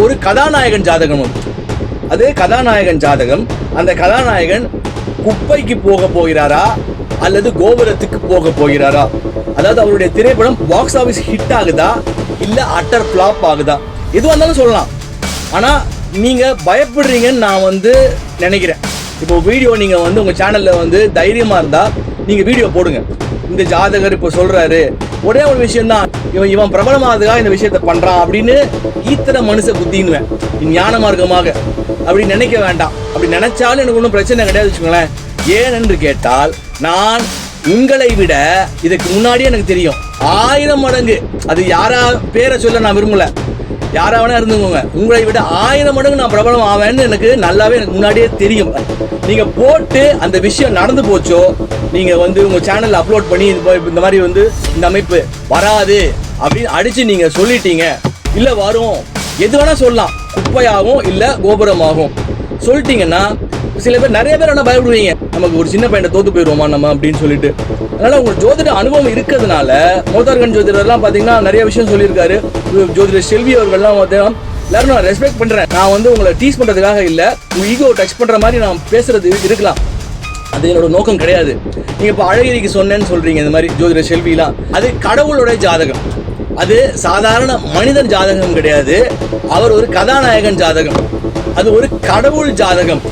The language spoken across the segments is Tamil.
ஒரு கதாநாயகன் ஜாதகம். அது கதாநாயகன் ஜாதகம். அந்த கதாநாயகன் குப்பைக்கு போக போகிறாரா அல்லது கோபுரத்துக்கு போக போகிறாரா? அதாவது அவருடைய திரைப்படம் பாக்ஸ் ஆஃபீஸ் ஹிட் ஆகுதா இல்ல அட்டர் ஃபிளாப் ஆகுதா? எதுவாக இருந்தாலும் சொல்லலாம். ஆனா நீங்க பயப்படுறீங்கன்னு நான் நினைக்கிறேன். இப்போ வீடியோ நீங்க உங்க சேனல்ல தைரியமா இருந்தா நீங்க வீடியோ போடுங்க. இந்த ஜாதகர் இப்போ சொல்றாரு, ஒரே ஒரு விஷயம் தான், இவன் பிரபலமானதுக்காக இந்த விஷயத்த பண்றான் அப்படின்னு ஈத்தர மனுஷ புத்தின்னுவேன். ஞான மார்க்கமாக அப்படி நினைக்க வேண்டாம். அப்படி நினைச்சாலும் எனக்கு ஒன்றும் பிரச்சனை கிடையாது வச்சுக்கோங்களேன். ஏனென்று கேட்டால், நான் உங்களை விட இதுக்கு முன்னாடியே எனக்கு தெரியும் 1000 மடங்கு. அது யாரா பேரை சொல்ல நான் விரும்பல, யாராவனா இருந்துக்கோங்க. உங்களை விட 1000 மடங்கு நான் பிரபலம் ஆவேன்னு எனக்கு நல்லாவே எனக்கு முன்னாடியே தெரியும். நீங்க போட்டு அந்த விஷயம் நடந்து போச்சோ, நீங்க உங்க சேனல்ல அப்லோட் பண்ணி இந்த மாதிரி இந்த அமைப்பு வராது அப்படின்னு அடிச்சு நீங்க சொல்லிட்டீங்க, இல்ல வரும், எது வேணா சொல்லலாம், குப்பையாகும் இல்ல கோபுரமாகும் சொல்லிட்டீங்கன்னா சில பேர், நிறைய பேர் என்ன பயப்படுவீங்க, நமக்கு ஒரு சின்ன பையனை தோத்து போயிடுவோமா நம்ம அப்படின்னு சொல்லிட்டு. அதனால உங்களுக்கு ஜோதிட அனுபவம் இருக்கிறதுனால, மோத்தார்கன் ஜோதிடர்லாம் பாத்தீங்கன்னா நிறைய விஷயம் சொல்லியிருக்காரு. ஜோதிடர் செல்வி அவர்கள்லாம் எல்லாரும் நான் ரெஸ்பெக்ட் பண்றேன். நான் உங்களை டீஸ் பண்றதுக்காக இல்ல, உங்க ஈகோ டச் பண்ற மாதிரி நான் பேசுறது இருக்கலாம், அது என்னோட நோக்கம் கிடையாது. நீங்க இப்ப அழகிரிக்கு சொன்னேன்னு சொல்றீங்க, இந்த மாதிரி ஜோதிடர் செல்விலாம், அது கடவுளோட ஜாதகம், அது சாதாரண மனிதன் ஜாதகம் கிடையாது. அவர் ஒரு கதாநாயகன் ஜாதகம், அது ஒரு கடவுள் ஜாதகம்.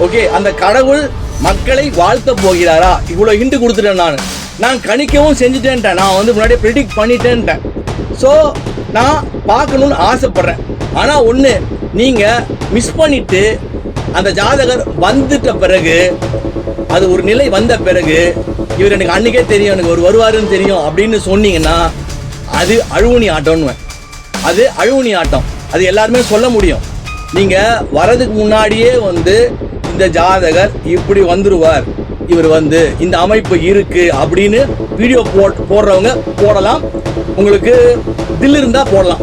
ஓகே, அந்த கடவுள் மக்களை வாழ்த்த போகிறாரா? இவ்வளவு ஹிண்ட் கொடுத்துட்டேன். நான் கணிக்கவும் செஞ்சுட்டேன், நான் முன்னாடியே ப்ரெடிக்ட் பண்ணிட்டேன்ட்டேன். ஸோ நான் பார்க்கணும்னு ஆசைப்படுறேன். ஆனா ஒண்ணு, நீங்க மிஸ் பண்ணிட்டு அந்த ஜாதகர் வந்துட்ட பிறகு, அது ஒரு நிலை வந்த பிறகு, இவர் எனக்கு அன்னைக்கே தெரியும், எனக்கு ஒரு வருவாருன்னு தெரியும் அப்படின்னு சொன்னீங்கன்னா, அது அழுவுனி ஆட்டம்னு. அது அழுவுனி ஆட்டம், அது எல்லாருமே சொல்ல முடியும். நீங்க வரதுக்கு முன்னாடியே இந்த ஜாதகர் இப்படி வந்துருவார், இவர் இந்த அமைப்பு இருக்கு அப்படின்னு வீடியோ போடுறவங்க போடலாம், உங்களுக்கு தில் இருந்தா போடலாம்.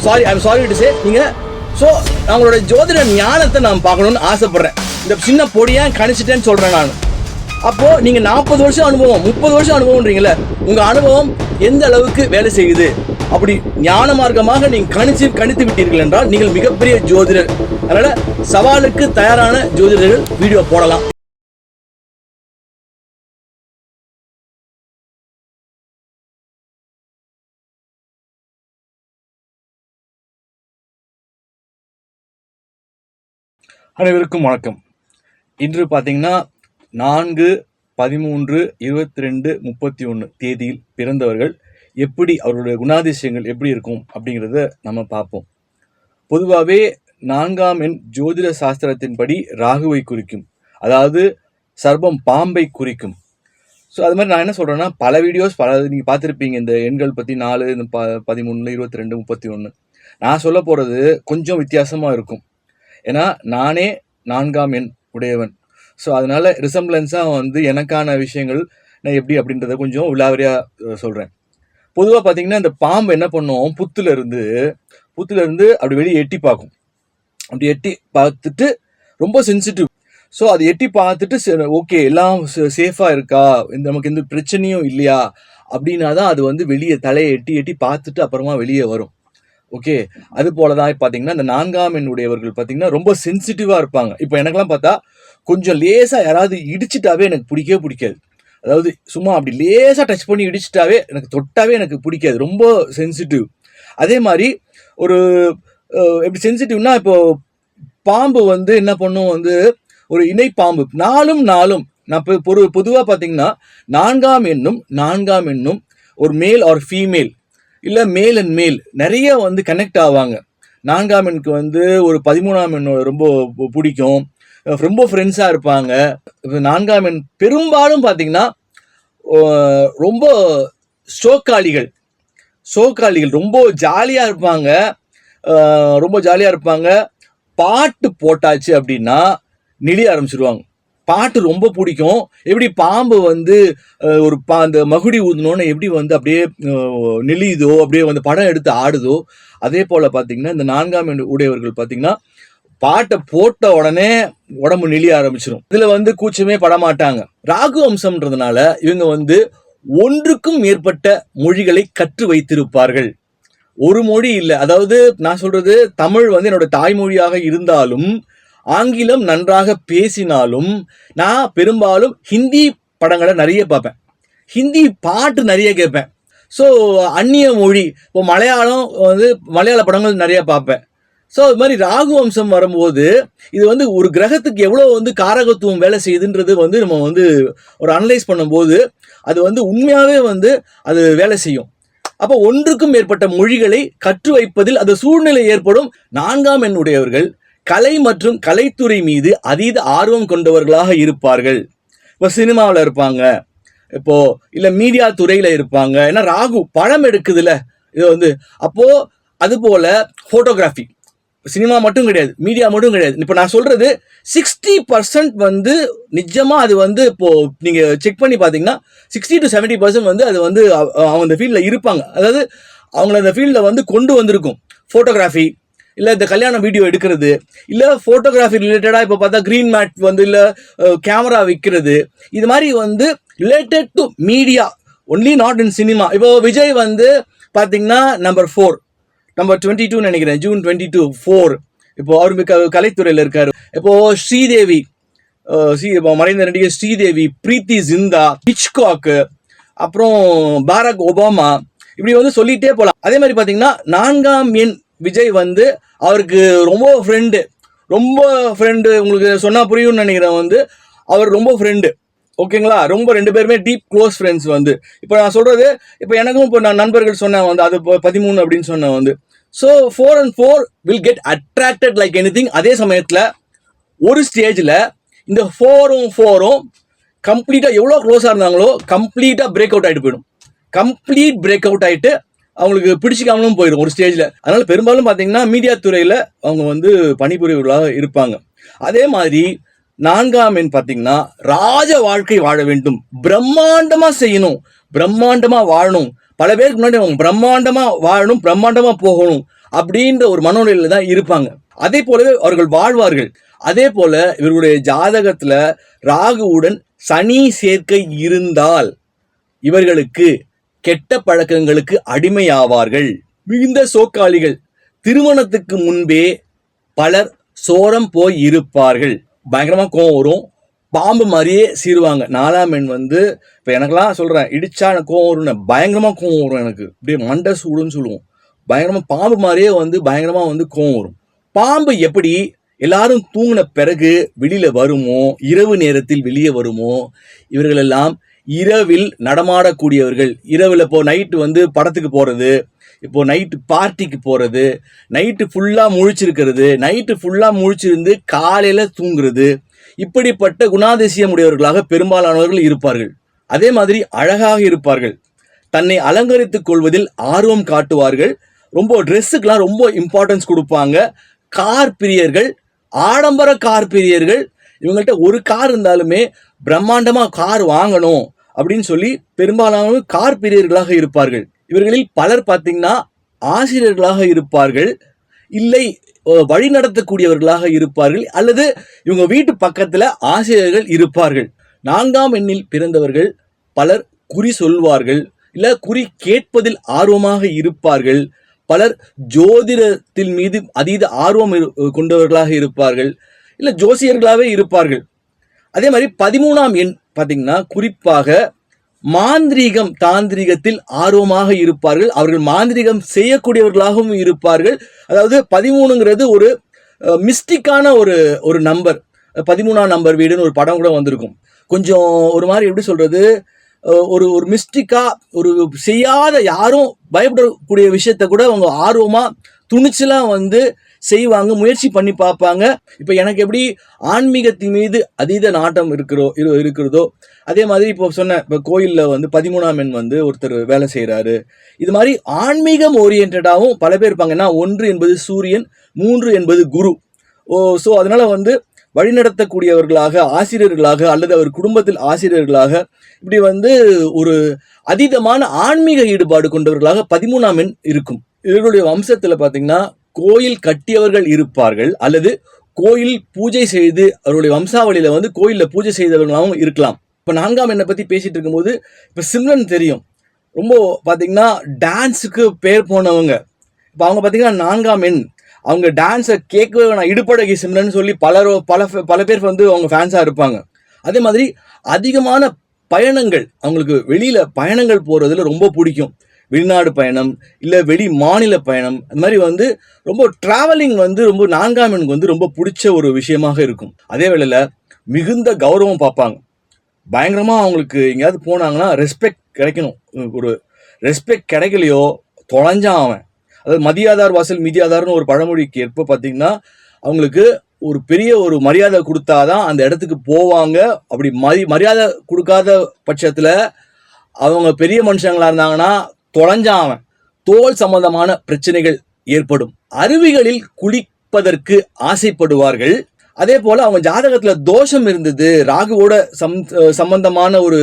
Sorry to say. நீங்க ஸோ அவங்களோட ஜோதிட ஞானத்தை நான் பார்க்கணும்னு ஆசைப்படுறேன். இந்த சின்ன பொடியா கணிச்சிட்டேன்னு சொல்றேன் நான். அப்போ நீங்க 40 வருஷம் அனுபவம், 30 வருஷம் அனுபவம்ன்றீங்களே, உங்க அனுபவம் எந்த அளவுக்கு வேலை செய்யுது? அப்படி ஞான மார்க்கமாக நீங்க கணித்து விட்டீர்கள் என்றால் நீங்கள் மிகப்பெரிய ஜோதிடர். அதனால சவாலுக்கு தயாரான ஜோதிடர்கள் வீடியோ போடலாம். அனைவருக்கும் வணக்கம். இன்று பார்த்தீங்கன்னா 4/13/22/31 தேதியில் பிறந்தவர்கள் எப்படி, அவருடைய குணாதிசயங்கள் எப்படி இருக்கும் அப்படிங்கிறத நம்ம பார்ப்போம். பொதுவாகவே 4ஆம் எண் ஜோதிட சாஸ்திரத்தின்படி ராகுவை குறிக்கும், அதாவது சர்ப்பம் பாம்பை குறிக்கும். ஸோ அது மாதிரி நான் என்ன சொல்கிறேன்னா, பல வீடியோஸ் நீங்கள் பார்த்துருப்பீங்க இந்த எண்கள் பற்றி, 4, 13, 22, 31. நான் சொல்ல போகிறது கொஞ்சம் வித்தியாசமாக இருக்கும். ஏன்னா நானே 4ஆம் எண் உடையவன். ஸோ அதனால ரிசம்பிளன்ஸாக எனக்கான விஷயங்கள் நான் எப்படி அப்படின்றத கொஞ்சம் விலாவரியாக சொல்கிறேன். பொதுவாக பார்த்தீங்கன்னா, இந்த பாம்பு என்ன பண்ணும், புத்துல இருந்து அப்படி வெளியே எட்டி பார்க்கும். அப்படி எட்டி பார்த்துட்டு ரொம்ப சென்சிட்டிவ். ஸோ அது எட்டி பார்த்துட்டு ஓகே எல்லாம் சேஃபாக இருக்கா, நமக்கு எந்த பிரச்சனையும் இல்லையா அப்படின்னா தான் அது வெளியே தலையை எட்டி பார்த்துட்டு அப்புறமா வெளியே வரும். ஓகே, அது போலதான் பார்த்தீங்கன்னா இந்த 4ஆம் எண் உடையவர்கள் பார்த்தீங்கன்னா ரொம்ப சென்சிட்டிவாக இருப்பாங்க. இப்போ எனக்கெல்லாம் பார்த்தா கொஞ்சம் லேசாக யாராவது இடிச்சிட்டாவே எனக்கு பிடிக்காது. அதாவது சும்மா அப்படி லேசாக டச் பண்ணி இடிச்சிட்டாவே, எனக்கு தொட்டாவே எனக்கு பிடிக்காது, ரொம்ப சென்சிட்டிவ். அதே மாதிரி ஒரு எப்படி சென்சிட்டிவ்னா, இப்போ பாம்பு என்ன பண்ணும், ஒரு இணை பாம்பு நாளும் நான் பொதுவாக பார்த்தீங்கன்னா 4ஆம் எண்ணும் ஒரு மேல் ஆர் ஃபீமேல் இல்லை மேல் அண்ட் மேல் நிறைய கனெக்ட் ஆவாங்க. 4ஆம் எண்ணுக்கு ஒரு 13ஆம் எண்ணோட ரொம்ப பிடிக்கும், ரொம்ப ஃப்ரெண்ட்ஸாக இருப்பாங்க. 4ஆம் எண் பெரும்பாலும் பார்த்தீங்கன்னா ரொம்ப சோக்காளிகள் ரொம்ப ஜாலியாக இருப்பாங்க. பாட்டு போட்டாச்சு அப்படின்னா நெளிய ஆரம்பிச்சிருவாங்க. பாட்டு ரொம்ப பிடிக்கும். எப்படி பாம்பு ஒரு அந்த மகுடி ஊதுனோன்னு எப்படி அப்படியே நெளியுதோ, அப்படியே படம் எடுத்து ஆடுதோ, அதே போல பார்த்தீங்கன்னா இந்த 4ஆம் எண் உடையவர்கள் பார்த்தீங்கன்னா பாட்டை போட்ட உடனே உடம்பு நெளிய ஆரம்பிச்சிடும். இதுல கூச்சமே படமாட்டாங்க. ராகு வம்சம்ன்றதுனால இவங்க ஒன்றுக்கும் மேற்பட்ட மொழிகளை கற்று வைத்திருப்பார்கள். ஒரு மொழி இல்லை. அதாவது நான் சொல்றது தமிழ் வந்து என்னோட தாய்மொழியாக இருந்தாலும், ஆங்கிலம் நன்றாக பேசினாலும், நான் பெரும்பாலும் ஹிந்தி படங்களை நிறைய பார்ப்பேன், ஹிந்தி பாட்டு நிறைய கேட்பேன். ஸோ அந்நிய மொழி இப்போ மலையாளம் வந்து மலையாள படங்கள் நிறைய பார்ப்பேன். ஸோ இது மாதிரி ராகுவம்சம் வரும்போது இது வந்து ஒரு கிரகத்துக்கு எவ்வளோ வந்து காரகத்துவம் வேலை செய்யுதுன்றது வந்து நம்ம வந்து ஒரு அனலைஸ் பண்ணும்போது அது வந்து உண்மையாகவே வந்து அது வேலை செய்யும். அப்போ ஒன்றுக்கும் மேற்பட்ட மொழிகளை கற்று வைப்பதில் அது சூழ்நிலை ஏற்படும். 4ஆம் எண் உடையவர்கள் கலை மற்றும் கலைத்துறை மீது அதீத ஆர்வம் கொண்டவர்களாக இருப்பார்கள். இப்போ சினிமாவில் இருப்பாங்க, இப்போ இல்லை மீடியா துறையில் இருப்பாங்க. ஏன்னா ராகு படம் எடுக்குதுல்ல இது வந்து. அப்போ அது போல ஃபோட்டோகிராஃபி, சினிமா மட்டும் கிடையாது, மீடியா மட்டும் கிடையாது. இப்போ நான் சொல்றது 60% வந்து நிஜமா அது வந்து இப்போ நீங்க செக் பண்ணி பார்த்தீங்கன்னா 60 to 70% வந்து அது வந்து அவங்க அந்த ஃபீல்டில் இருப்பாங்க. அதாவது அவங்கள அந்த ஃபீல்டில் வந்து கொண்டு வந்திருக்கும். ஃபோட்டோகிராஃபி இல்லை இந்த கல்யாண வீடியோ எடுக்கிறது, இல்லை ஃபோட்டோகிராஃபி ரிலேட்டடாக இப்போ பார்த்தா க்ரீன் மேட் வந்து இல்லை கேமரா விற்கிறது, இது மாதிரி வந்து related to media only, not in cinema. இப்போ விஜய் வந்து பார்த்தீங்கன்னா நம்பர் 22 நினைக்கிறேன், ஜூன் 22 4. இப்போ அவரு கலைத்துறையில் இருக்காரு. இப்போ ஸ்ரீதேவி, மறைந்த நடிகை ஸ்ரீதேவி, பிரீத்தி ஜிந்தா, ஹிச்காக், அப்புறம் பாரக் ஒபாமா, இப்படி வந்து சொல்லிட்டே போகலாம். அதே மாதிரி பார்த்தீங்கன்னா 4ஆம் எண் விஜய் வந்து அவருக்கு ரொம்ப ஃப்ரெண்டு, உங்களுக்கு சொன்னா புரியும்னு நினைக்கிறேன். வந்து அவர் ரொம்ப ஃப்ரெண்டு, ஓகேங்களா, ரொம்ப 2 பேருமே டீப் க்ளோஸ் ஃப்ரெண்ட்ஸ் வந்து. இப்போ நான் சொல்றது இப்போ எனக்கும் இப்போ நான் நண்பர்கள் சொன்னேன் வந்து அது 13 அப்படின்னு சொன்னேன் வந்து. So 4 and 4 will get attracted like anything. அதே சமயத்தில் ஒரு ஸ்டேஜில் இந்த 4ம் கம்ப்ளீட்டாக எவ்வளோ க்ளோஸாக இருந்தாங்களோ கம்ப்ளீட்டாக பிரேக் அவுட் ஆகிட்டு போயிடும். கம்ப்ளீட் பிரேக் அவுட் ஆகிட்டு அவங்களுக்கு பிடிச்சிக்காமலும் போயிடும் ஒரு ஸ்டேஜில். அதனால பெரும்பாலும் பார்த்தீங்கன்னா மீடியா துறையில் அவங்க வந்து பணிபுரியவர்களாக இருப்பாங்க. அதே மாதிரி 4ஆம் எண் பார்த்தீங்கன்னா ராஜ வாழ்க்கை வாழ வேண்டும், பிரம்மாண்டமாக செய்யணும், பிரம்மாண்டமாக வாழணும். பல பேருக்கு முன்னாடி அவங்க பிரம்மாண்டமா வாழணும், பிரம்மாண்டமா போகணும் அப்படின்ற ஒரு மனநிலையில தான் இருப்பாங்க. அதே போலவே அவர்கள் வாழ்வார்கள். அதே போல இவர்களுடைய ஜாதகத்துல ராகுவுடன் சனி சேர்க்கை இருந்தால் இவர்களுக்கு கெட்ட பழக்கங்களுக்கு அடிமையாவார்கள். மிகுந்த சோக்காளிகள். திருமணத்துக்கு முன்பே பலர் சோரம் போய் இருப்பார்கள். பயங்கரமா கோவம் வரும், பாம்பு மாதிரியே சீருவாங்க. 4ஆம் எண் வந்து இப்போ எனக்கெல்லாம் சொல்கிறேன், இடிச்சா எனக்கு கோவம் வரும், பயங்கரமாக கோவம் வரும், எனக்கு அப்படியே மண்டை சூடுன்னு சொல்லுவோம். பயங்கரமாக பாம்பு மாதிரியே வந்து பயங்கரமாக வந்து கோவம் வரும். பாம்பு எப்படி எல்லாரும் தூங்கின பிறகு வெளியில் வருமோ, இரவு நேரத்தில் வெளியே வருமோ, இவர்களெல்லாம் இரவில் நடமாடக்கூடியவர்கள். இரவில் இப்போ நைட்டு வந்து படத்துக்கு போகிறது, இப்போ நைட்டு பார்ட்டிக்கு போகிறது, நைட்டு ஃபுல்லாக முழிச்சிருக்கிறது, நைட்டு ஃபுல்லாக முழிச்சிருந்து காலையில் தூங்குறது, இப்படிப்பட்ட குணாதிசயம் உடையவர்களாக பெரும்பாலானவர்கள் இருப்பார்கள். அதே மாதிரி அழகாக இருப்பார்கள், தன்னை அலங்கரித்துக் கொள்வதில் ஆர்வம் காட்டுவார்கள், ரொம்ப ட்ரெஸ்ஸுக்கெல்லாம் ரொம்ப இம்பார்ட்டன்ஸ் கொடுப்பாங்க. கார் பிரியர்கள், ஆடம்பர கார் பிரியர்கள். இவங்கள்ட்ட ஒரு கார் இருந்தாலுமே பிரம்மாண்டமாக கார் வாங்கணும் அப்படின்னு சொல்லி பெரும்பாலான கார் பிரியர்களாக இருப்பார்கள். இவர்களில் பலர் பார்த்தீங்கன்னா ஆசிரியர்களாக இருப்பார்கள், இல்லை வழி நடத்தக்கூடியவர்களாக இருப்பார்கள், அல்லது இவங்க வீட்டு பக்கத்துல ஆசிரியர்கள் இருப்பார்கள். 4ஆம் எண்ணில் பிறந்தவர்கள் பலர் குறி சொல்வார்கள், இல்ல குறி கேட்பதில் ஆர்வமாக இருப்பார்கள். பலர் ஜோதிடத்தின் மீது அதீத ஆர்வம் கொண்டவர்களாக இருப்பார்கள், இல்ல ஜோசியர்களாகவே இருப்பார்கள். அதே மாதிரி 13ஆம் எண் பார்த்தீங்கன்னா குறிப்பாக மாந்திரீகம் தாந்திரிகத்தில் ஆர்வமாக இருப்பார்கள். அவர்கள் மாந்திரிகம் செய்யக்கூடியவர்களாகவும் இருப்பார்கள். அதாவது 13ங்கிறது ஒரு மிஸ்டிக்கான ஒரு நம்பர். 13ஆம் நம்பர் வீடுன்னு ஒரு படம் கூட வந்திருக்கும். கொஞ்சம் ஒரு மாதிரி எப்படி சொல்றது, ஒரு மிஸ்டிக்கா, ஒரு செய்யாத யாரும் பயப்படக்கூடிய விஷயத்த கூட அவங்க ஆர்வமா துணிச்சலாம் வந்து செய்வாங்க, முயற்சி பண்ணி பார்ப்பாங்க. இப்போ எனக்கு எப்படி ஆன்மீகத்தின் மீது அதீத நாட்டம் இருக்கிறதோ அதே மாதிரி இப்போ சொன்ன இப்போ கோயிலில் வந்து 13ஆம் எண் வந்து ஒருத்தர் வேலை செய்கிறாரு. இது மாதிரி ஆன்மீகம் ஓரியன்டாகவும் பல பேர் இருப்பாங்க. ஏன்னா 1 என்பது சூரியன், 3 என்பது குரு. ஸோ அதனால வந்து வழிநடத்தக்கூடியவர்களாக, ஆசிரியர்களாக, அல்லது அவர் குடும்பத்தில் ஆசிரியர்களாக, இப்படி வந்து ஒரு அதீதமான ஆன்மீக ஈடுபாடு கொண்டவர்களாக 13ஆம் எண் இருக்கும். இவர்களுடைய வம்சத்தில் பார்த்தீங்கன்னா கோயில் கட்டியவர்கள் இருப்பார்கள், அல்லது கோயில் பூஜை செய்து அவருடைய வம்சாவளியில வந்து கோயிலில் பூஜை செய்தவர்களாகவும் இருக்கலாம். இப்போ 4ஆம் எண்ணை பற்றி பேசிட்டு இருக்கும்போது இப்போ சிம்ரன் தெரியும், ரொம்ப பார்த்தீங்கன்னா டான்ஸுக்கு பேர் போனவங்க, இப்போ அவங்க பார்த்தீங்கன்னா 4ஆம் எண், அவங்க டான்ஸை கேட்கவே நான் இடுப்படகி சிம்ரன் சொல்லி பல பேர் வந்து அவங்க ஃபேன்ஸாக இருப்பாங்க. அதே மாதிரி அதிகமான பயணங்கள், அவங்களுக்கு வெளியில் பயணங்கள் போகிறதுல ரொம்ப பிடிக்கும். வெளிநாடு பயணம், இல்லை வெளி மாநில பயணம், அது மாதிரி வந்து ரொம்ப ட்ராவலிங் வந்து ரொம்ப 4ஆம் எண்ணுக்கு வந்து ரொம்ப பிடிச்ச ஒரு விஷயமாக இருக்கும். அதே வேளையில் மிகுந்த கௌரவம் பார்ப்பாங்க. பயங்கரமாக அவங்களுக்கு எங்கேயாவது போனாங்கன்னா ரெஸ்பெக்ட் கிடைக்கணும். ஒரு ரெஸ்பெக்ட் கிடைக்கலையோ தொலைஞ்சான் அவன். அதாவது மதியாதார் வாசல் மிதியாதார்னு ஒரு பழமொழிக்கு ஏற்ப பார்த்தீங்கன்னா அவங்களுக்கு ஒரு பெரிய ஒரு மரியாதை கொடுத்தாதான் அந்த இடத்துக்கு போவாங்க. அப்படி மரியாதை கொடுக்காத பட்சத்தில் அவங்க பெரிய மனுஷங்களா இருந்தாங்கன்னா தொலைஞ்சான் அவன். தோல் சம்பந்தமான பிரச்சனைகள் ஏற்படும். அருவிகளில் குளிப்பதற்கு ஆசைப்படுவார்கள். அதே போல அவங்க ஜாதகத்துல தோஷம் இருந்தது, ராகுவோட சம்பந்தமான ஒரு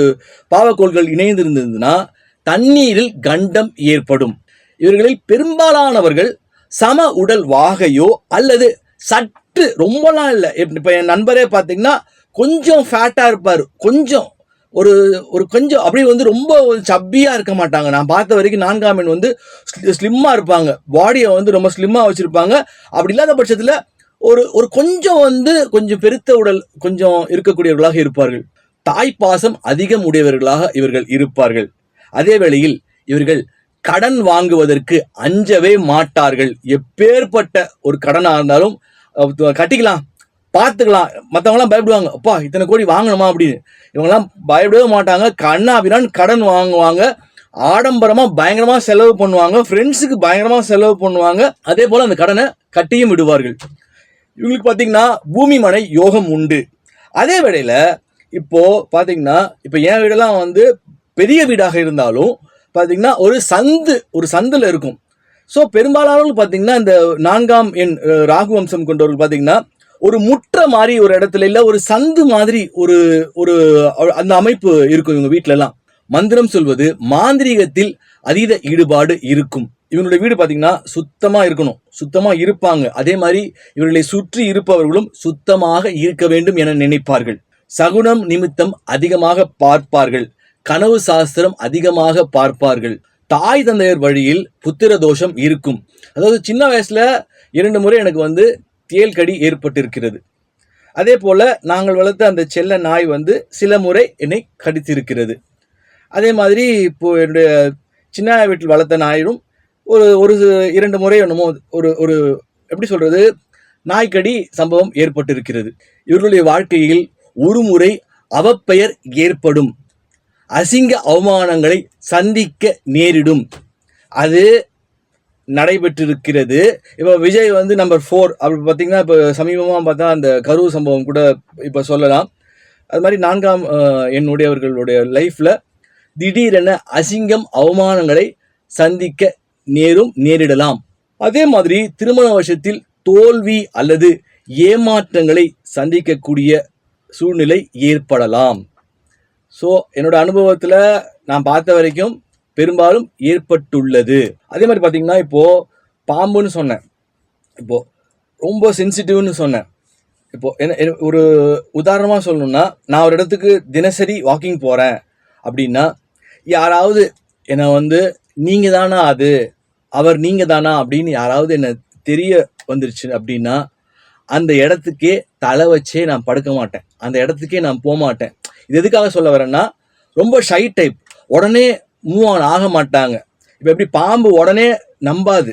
பாவக்கோள்கள் இணைந்து இருந்ததுன்னா தண்ணீரில் கண்டம் ஏற்படும். இவர்களில் பெரும்பாலானவர்கள் சம உடல் வாகையோ அல்லது சற்று ரொம்பலாம் இல்லை. இப்போ என் நண்பரே பார்த்தீங்கன்னா கொஞ்சம் ஃபேட்டாக இருப்பார், கொஞ்சம் கொஞ்சம் அப்படியே வந்து ரொம்ப சப்பியாக இருக்க மாட்டாங்க. நான் பார்த்த வரைக்கும் 4ஆம் எண் வந்து ஸ்லிம்மாக இருப்பாங்க, பாடியை வந்து ரொம்ப ஸ்லிம்மாக வச்சுருப்பாங்க. அப்படி இல்லாத பட்சத்தில் கொஞ்சம் வந்து கொஞ்சம் பெருத்த உடல் கொஞ்சம் இருக்கக்கூடியவர்களாக இருப்பார்கள். தாய்ப்பாசம் அதிகம் உடையவர்களாக இவர்கள் இருப்பார்கள். அதே வேளையில் இவர்கள் கடன் வாங்குவதற்கு அஞ்சவே மாட்டார்கள். எப்பேற்பட்ட ஒரு கடனாக இருந்தாலும் கட்டிக்கலாம், பார்த்துக்கலாம். மற்றவங்களாம் பயப்படுவாங்க, அப்பா இத்தனை கோடி வாங்கணுமா அப்படின்னு. இவங்கெல்லாம் பயப்படவே மாட்டாங்க. கண்ணாபிரான் கடன் வாங்குவாங்க, ஆடம்பரமாக பயங்கரமாக செலவு பண்ணுவாங்க, ஃப்ரெண்ட்ஸுக்கு பயங்கரமாக செலவு பண்ணுவாங்க. அதே போல் அந்த கடனை கட்டியும் விடுவார்கள். இவங்களுக்கு பார்த்தீங்கன்னா பூமி மனை யோகம் உண்டு. அதே வேளையில் இப்போது பார்த்தீங்கன்னா இப்போ என் வீடெல்லாம் வந்து பெரிய வீடாக இருந்தாலும் பார்த்தீங்கன்னா ஒரு சந்தில் இருக்கும். ஸோ பெரும்பாலானவர்கள் பார்த்தீங்கன்னா இந்த 4ஆம் எண் ராகு வம்சம் கொண்டவர்கள் பார்த்தீங்கன்னா ஒரு முற்ற மாதிரி ஒரு இடத்துல இல்லை, ஒரு சந்து மாதிரி ஒரு அந்த அமைப்பு இருக்கும் இவங்க வீட்டிலலாம். மந்திரம் சொல்வது, மாந்திரீகத்தில் அதீத ஈடுபாடு இருக்கும். இவங்களுடைய வீடு பார்த்தீங்கன்னா சுத்தமாக இருக்கணும், சுத்தமாக இருப்பாங்க. அதே மாதிரி இவர்களை சுற்றி இருப்பவர்களும் சுத்தமாக இருக்க வேண்டும் என நினைப்பார்கள். சகுனம் நிமித்தம் அதிகமாக பார்ப்பார்கள். கனவு சாஸ்திரம் அதிகமாக பார்ப்பார்கள். தாய் தந்தையர் வழியில் புத்திர தோஷம் இருக்கும். அதாவது சின்ன வயசுல 2 முறை எனக்கு வந்து தேல்கடி ஏற்பட்டிருக்கிறது. அதே போல நாங்கள் வளர்த்த அந்த செல்ல நாய் வந்து சில முறை என்னை கடித்திருக்கிறது. அதே மாதிரி இப்போ என்னுடைய சின்ன வீட்டில் வளர்த்த நாயும் ஒரு 2 முறை என்னமோ ஒரு எப்படி சொல்றது நாய்க்கடி சம்பவம் ஏற்பட்டிருக்கிறது. இவர்களுடைய வாழ்க்கையில் ஒரு முறை அவப்பெயர் ஏற்படும். அசிங்க அவமானங்களை சந்திக்க நேரிடும். அது நடைபெற்றிருக்கிறது. இப்போ விஜய் வந்து நம்பர் 4 அப்படி பார்த்தீங்கன்னா இப்போ சமீபமாக பார்த்தா அந்த கரூர் சம்பவம் கூட இப்போ சொல்லலாம். அது மாதிரி 4ஆம் என்னுடையவர்களுடைய லைஃப்பில் திடீரென அசிங்கம் அவமானங்களை சந்திக்க நேரிடலாம். அதே மாதிரி திருமண வருஷத்தில் தோல்வி அல்லது ஏமாற்றங்களை சந்திக்கக்கூடிய சூழ்நிலை ஏற்படலாம். ஸோ என்னோட அனுபவத்தில் நான் பார்த்த வரைக்கும் பெரும்பாலும் ஏற்பட்டுள்ளது. அதே மாதிரி பார்த்தீங்கன்னா இப்போது பாம்புன்னு சொன்னேன், இப்போது ரொம்ப சென்சிட்டிவ்னு சொன்னேன். இப்போது என்ன ஒரு உதாரணமாக சொல்லணும்னா, நான் ஒரு இடத்துக்கு தினசரி வாக்கிங் போகிறேன் அப்படின்னா யாராவது என்னை வந்து நீங்கள் தானா அது, அவர் நீங்கள் தானா அப்படின்னு யாராவது என்னை தெரிய வந்துருச்சு அப்படின்னா அந்த இடத்துக்கே தலை வச்சே நான் படுக்க மாட்டேன், அந்த இடத்துக்கே நான் போக மாட்டேன். இது எதுக்காக சொல்ல வரேன்னா, ரொம்ப ஷை டைப், உடனே மூவ் ஆன் ஆக மாட்டாங்க. இப்போ எப்படி பாம்பு உடனே நம்பாது,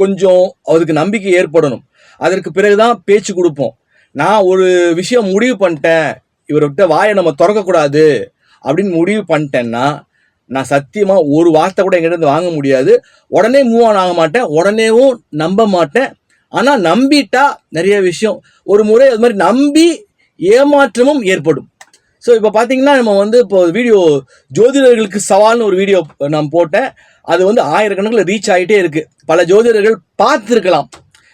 கொஞ்சம் அதுக்கு நம்பிக்கை ஏற்படணும், அதற்கு பிறகுதான் பேச்சு கொடுப்போம். நான் ஒரு விஷயம் முடிவு பண்ணிட்டேன், இவர்கிட்ட வாயை நம்ம திறக்கக்கூடாது அப்படின்னு முடிவு பண்ணிட்டேன்னா நான் சத்தியமாக ஒரு வார்த்தை கூட எங்கிட்ட வாங்க முடியாது. உடனே மூவ் ஆன் ஆக மாட்டேன், உடனேவும் நம்ப மாட்டேன். ஆனால் நம்பிட்டா நிறைய விஷயம் ஒரு முறை அது மாதிரி நம்பி ஏமாற்றமும் ஏற்படும். ஸோ இப்போ பார்த்தீங்கன்னா நம்ம வந்து இப்போ வீடியோ ஜோதிடர்களுக்கு சவால்னு ஒரு வீடியோ நான் போட்டேன். அது வந்து 1000கணக்கில் ரீச் ஆகிட்டே இருக்குது. பல ஜோதிடர்கள் பார்த்துருக்கலாம்.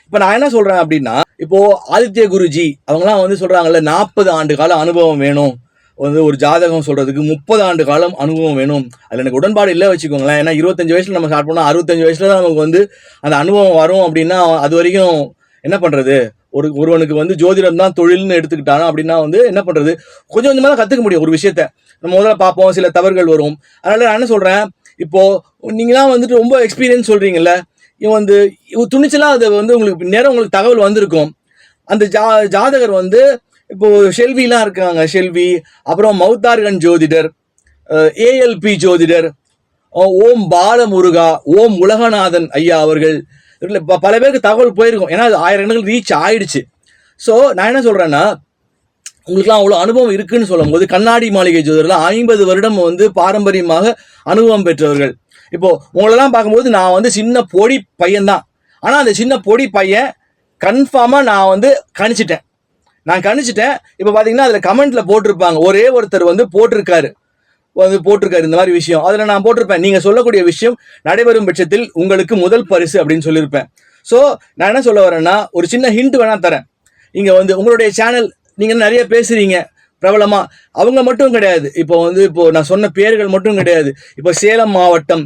இப்போ நான் என்ன சொல்கிறேன் அப்படின்னா, இப்போது ஆதித்ய குருஜி அவங்களாம் வந்து சொல்கிறாங்கல்ல 40 ஆண்டு கால அனுபவம் வேணும், வந்து ஒரு ஜாதகம் சொல்கிறதுக்கு 30 ஆண்டு காலம் அனுபவம் வேணும். அதில் எனக்கு உடன்பாடு இல்லை வச்சுக்கோங்களேன். ஏன்னா 25 வயசில் நம்ம ஸ்டார்ட் பண்ணால் 65 வயசில் தான் நமக்கு வந்து அந்த அனுபவம் வரும் அப்படின்னா அது வரைக்கும் என்ன பண்ணுறது? ஒருவனுக்கு வந்து ஜோதிடம் தான் தொழில்னு எடுத்துக்கிட்டானா அப்படின்னா வந்து என்ன பண்ணுறது? கொஞ்சம் கொஞ்சமாக தான் கற்றுக்க முடியும் ஒரு விஷயத்த. நம்ம முதல்ல பார்ப்போம், சில தவறுகள் வரும். அதனால் நான் என்ன சொல்கிறேன், இப்போது நீங்களாம் வந்துட்டு ரொம்ப எக்ஸ்பீரியன்ஸ் சொல்கிறீங்கல்ல, இவன் வந்து துணிச்சலா அது வந்து உங்களுக்கு நேரம் உங்களுக்கு தகவல் வந்திருக்கும். அந்த ஜாதகர் வந்து இப்போ ஷெல்விலாம் இருக்காங்க, ஷெல்வி, அப்புறம் மௌத்தார்கன் ஜோதிடர், ஏஎல்பி ஜோதிடர், ஓம் பாலமுருகா, ஓம் உலகநாதன் ஐயா அவர்கள், பல பேருக்கு தகவல் போயிருக்கும். ஏன்னா அது 1000 இடங்கள் ரீச் ஆயிடுச்சு. ஸோ நான் என்ன சொல்றேன்னா, உங்களுக்குலாம் அவ்வளோ அனுபவம் இருக்குன்னு சொல்லும் போது, கண்ணாடி மாளிகை ஜோதிடர்லாம் 50 வருடம் வந்து பாரம்பரியமாக அனுபவம் பெற்றவர்கள். இப்போ உங்களெல்லாம் பார்க்கும்போது நான் வந்து சின்ன பொடி பையன்தான். ஆனால் அந்த சின்ன பொடி பையன் கன்ஃபார்மாக நான் வந்து கணிச்சிட்டேன். இப்போ பார்த்தீங்கன்னா அதில் கமெண்ட்ல போட்டிருப்பாங்க, ஒரே ஒருத்தர் வந்து போட்டிருக்காரு இந்த மாதிரி விஷயம். அதில் நான் போட்டிருப்பேன், நீங்கள் சொல்லக்கூடிய விஷயம் நடைபெறும் பட்சத்தில் உங்களுக்கு முதல் பரிசு அப்படின்னு சொல்லியிருப்பேன். ஸோ நான் என்ன சொல்ல வரேன்னா, ஒரு சின்ன ஹிண்ட் வேணா தரேன். இங்கே வந்து உங்களுடைய சேனல் நீங்கள் நிறைய பேசுறீங்க பிரபலமா, அவங்க மட்டும் கிடையாது. இப்போ நான் சொன்ன பேர்கள் மட்டும் கிடையாது. இப்போ சேலம் மாவட்டம்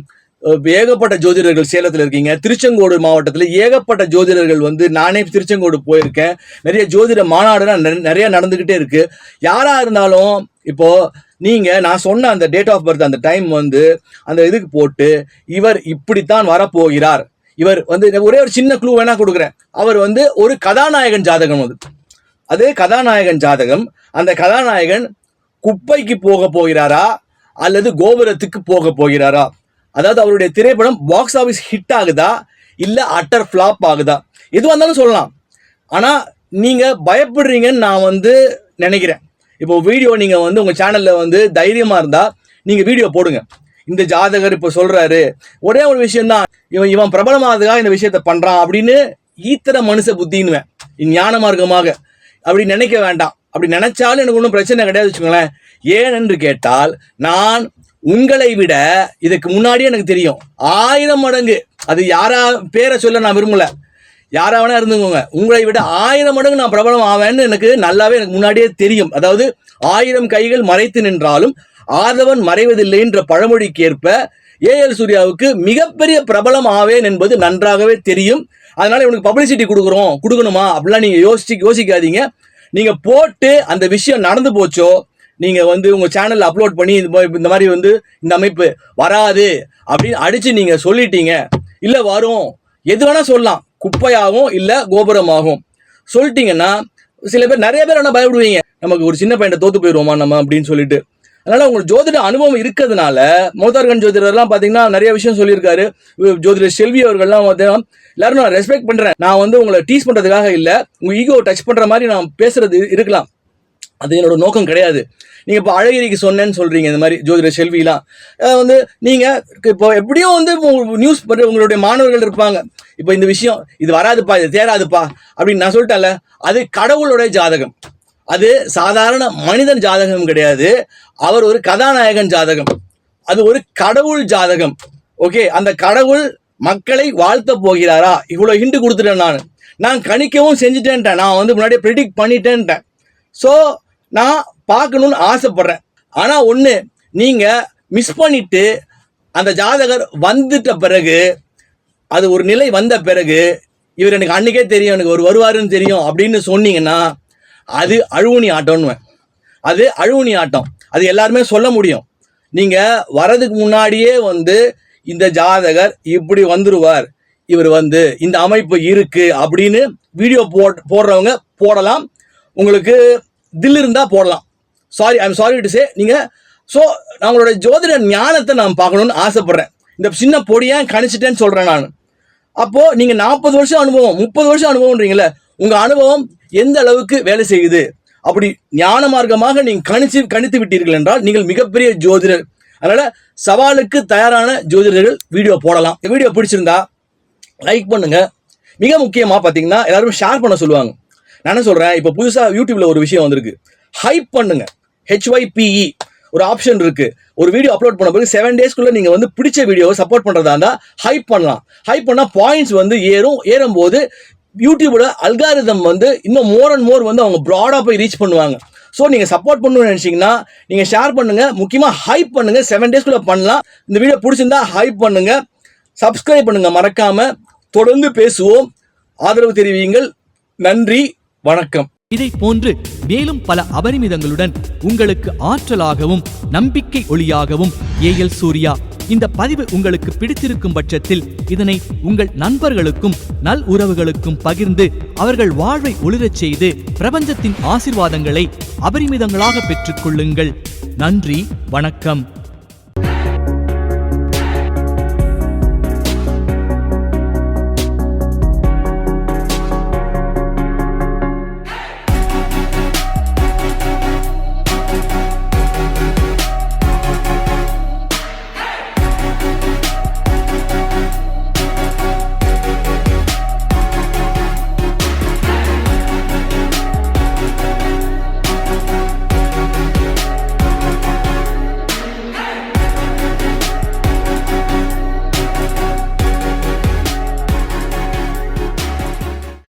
ஏகப்பட்ட ஜோதிடர்கள் சேலத்தில் இருக்கீங்க. திருச்செங்கோடு மாவட்டத்தில் ஏகப்பட்ட ஜோதிடர்கள் வந்து, நானே திருச்செங்கோடு போயிருக்கேன். நிறைய ஜோதிட மாநாடுலாம் நிறைய நடந்துகிட்டே இருக்கு. யாரா இருந்தாலும் இப்போ நீங்க நான் சொன்ன அந்த டேட் ஆஃப் பர்த், அந்த டைம் வந்து அந்த இதுக்கு போட்டு, இவர் இப்படித்தான் வரப்போகிறார், இவர் வந்து ஒரே ஒரு சின்ன க்ளூ வேணா கொடுக்குறேன். அவர் வந்து ஒரு கதாநாயகன் ஜாதகம், அதே கதாநாயகன் ஜாதகம். அந்த கதாநாயகன் குப்பைக்கு போக போகிறாரா அல்லது கோபுரத்துக்கு போக போகிறாரா? அதாவது அவருடைய திரைப்படம் பாக்ஸ் ஆஃபீஸ் ஹிட் ஆகுதா இல்ல அட்டர் ஃபிளாப் ஆகுதா? எது வந்தாலும் சொல்லலாம். ஆனா நீங்க பயப்படுறீங்கன்னு நான் வந்து நினைக்கிறேன். இப்போ வீடியோ நீங்க வந்து உங்க சேனல்ல வந்து தைரியமா இருந்தா நீங்க வீடியோ போடுங்க. இந்த ஜாதகர் இப்போ சொல்றாரு, ஒரே ஒரு விஷயம் தான், இவன் பிரபலமானதுக்காக இந்த விஷயத்த பண்றான் அப்படின்னு ஈத்தர மனுஷ புத்தின்னுவேன். ஞான மார்க்கமாக அப்படி நினைக்க வேண்டாம். அப்படி நினைச்சாலும் எனக்கு ஒன்றும் பிரச்சனை கிடையாது வச்சுக்கோங்களேன். ஏன் என்று கேட்டால், நான் உங்களை விட இதுக்கு முன்னாடியே எனக்கு தெரியும் 1000 மடங்கு. அது யாரா பேரை சொல்ல நான் விரும்பல, யாரா வேணா இருந்துக்கோங்க. உங்களை விட 1000 மடங்கு நான் பிரபலம் ஆவேன்னு எனக்கு நல்லாவே எனக்கு முன்னாடியே தெரியும். அதாவது 1000 கைகள் மறைத்து நின்றாலும் ஆதவன் மறைவதில்லைன்ற பழமொழிக்கேற்ப ஏஎல் சூர்யாவுக்கு மிகப்பெரிய பிரபலம் ஆவேன் என்பது நன்றாகவே தெரியும். அதனால இவனுக்கு பப்ளிசிட்டி கொடுக்கணுமா அப்படிலாம் நீங்க யோசிக்காதீங்க. நீங்க போட்டு அந்த விஷயம் நடந்து போச்சோ, நீங்க வந்து உங்க சேனல்ல அப்லோட் பண்ணி இந்த மாதிரி வந்து இந்த அமைப்பு வராது அப்படின்னு அடிச்சு நீங்க சொல்லிட்டீங்க, இல்ல வரும், எது வேணா சொல்லலாம், குப்பையாகும் இல்ல கோபுரமாகும் சொல்லிட்டீங்கன்னா, சில பேர் நிறைய பேர் என்ன பயப்படுவீங்க, நமக்கு ஒரு சின்ன பையன் தோத்து போயிடுவோமா நம்ம அப்படின்னு சொல்லிட்டு. அதனால உங்களுக்கு ஜோதிட அனுபவம் இருக்கிறதுனால, மௌத்தார்கன் ஜோதிடர்லாம் பாத்தீங்கன்னா நிறைய விஷயம் சொல்லியிருக்காரு. ஜோதிடர் செல்வி அவர்கள்லாம் எல்லாரும் நான் ரெஸ்பெக்ட் பண்றேன். நான் வந்து உங்களை டீஸ் பண்றதுக்காக இல்ல, உங்க ஈகோ டச் பண்ற மாதிரி நான் பேசுறது இருக்கலாம், அது என்னோட நோக்கம் கிடையாது. நீங்க இப்போ அழகிரிக்கு சொன்னேன்னு சொல்றீங்க, இந்த மாதிரி ஜோதிடர் செல்விலாம் வந்து நீங்க இப்போ எப்படியும் வந்து நியூஸ் பண்ற உங்களுடைய மாணவர்கள் இருப்பாங்க. இப்போ இந்த விஷயம் இது வராதுப்பா, இது தேராதுப்பா அப்படின்னு நான் சொல்லிட்டேன்ல, அது கடவுளுடைய ஜாதகம், அது சாதாரண மனிதன் ஜாதகம் கிடையாது. அவர் ஒரு கதாநாயகன் ஜாதகம், அது ஒரு கடவுள் ஜாதகம். ஓகே, அந்த கடவுள் மக்களை வாழ்த்த போகிறாரா? இவ்வளவு ஹிண்ட் கொடுத்துட்டேன். நான் கணிக்கவும் செஞ்சுட்டேன், நான் வந்து முன்னாடியே ப்ரெடிக்ட் பண்ணிட்டேன்ட்டேன். ஸோ நான் பார்க்கணும்னு ஆசைப்படுறேன். ஆனா ஒண்ணு, நீங்க மிஸ் பண்ணிட்டு அந்த ஜாதகர் வந்துட்ட பிறகு, அது ஒரு நிலை வந்த பிறகு, இவர் எனக்கு அன்னைக்கே தெரியும், எனக்கு ஒரு வருவாருன்னு தெரியும் அப்படின்னு சொன்னீங்கன்னா, அது அழுவுனி ஆட்டம்னு. அது அழுவுனி ஆட்டம், அது எல்லாருமே சொல்ல முடியும். நீங்க வரதுக்கு முன்னாடியே வந்து இந்த ஜாதகர் இப்படி வந்துருவார், இவர் வந்து இந்த அமைப்பு இருக்கு அப்படின்னு வீடியோ போடுறவங்க போடலாம், உங்களுக்கு தில் இருந்தா போடலாம். I'm sorry to say. நீங்க ஸோ நம்மளோட ஜோதிட ஞானத்தை நான் பார்க்கணும்னு ஆசைப்படுறேன். இந்த சின்ன பொடியா கணிச்சிட்டேன்னு சொல்றேன் நான். அப்போ நீங்க 40 வருஷம் அனுபவம், 30 வருஷம் அனுபவம்ன்றீங்களே, உங்க அனுபவம் எந்த அளவுக்கு வேலை செய்யுது? அப்படி ஞான மார்க்கமாக நீங்க கணித்து விட்டீர்கள் என்றால் நீங்கள் மிகப்பெரிய ஜோதிடர். அதனால சவாலுக்கு தயாரான ஜோதிடர்கள் வீடியோ போடலாம். வீடியோ பிடிச்சிருந்தா லைக் பண்ணுங்க. மிக முக்கியமா பாத்தீங்கன்னா எல்லாரும் ஷேர் பண்ண சொல்லுவாங்க. நான் என்ன சொல்றேன், இப்போ புதுசா யூடியூப்ல ஒரு விஷயம் வந்திருக்கு, ஹைப் பண்ணுங்க. HYPE ஒரு ஆப்ஷன் இருக்கு. ஒரு வீடியோ அப்லோட் பண்ண பிறகு 7 டேஸ்க்குள்ள நீங்க வந்து பிடிச்ச வீடியோவை சப்போர்ட் பண்றதா இருந்தா ஹைப் பண்ணலாம். ஹைப் பண்ணா பாயிண்ட்ஸ் வந்து ஏறும்போது யூடியூபோட அல்காரிதம் வந்து இன்னும் மோர் அண்ட் மோர் வந்து அவங்க ப்ராடா போய் ரீச் பண்ணுவாங்க. ஸோ நீங்க சப்போர்ட் பண்ணணும்னு நினைச்சீங்கன்னா நீங்க ஷேர் பண்ணுங்க, முக்கியமா ஹைப் பண்ணுங்க. 7 டேஸ்க்குள்ள பண்ணலாம். இந்த வீடியோ பிடிச்சிருந்தா ஹைப் பண்ணுங்க, சப்ஸ்கிரைப் பண்ணுங்க, மறக்காம. தொடர்ந்து பேசுவோம், ஆதரவு தெரிவியுங்கள். நன்றி, வணக்கம். இதை போன்று மேலும் பல அபரிமிதங்களுடன் உங்களுக்கு ஆற்றலாகவும் நம்பிக்கை ஒளியாகவும் ஏஎல் சூர்யா இந்த பதிவு உங்களுக்கு பிடித்திருக்கும் பட்சத்தில் இதனை உங்கள் நண்பர்களுக்கும் நல் உறவுகளுக்கும் பகிர்ந்து அவர்கள் வாழ்வை ஒளிரச் செய்து பிரபஞ்சத்தின் ஆசீர்வாதங்களை அபரிமிதங்களாக பெற்றுக் கொள்ளுங்கள். நன்றி, வணக்கம்.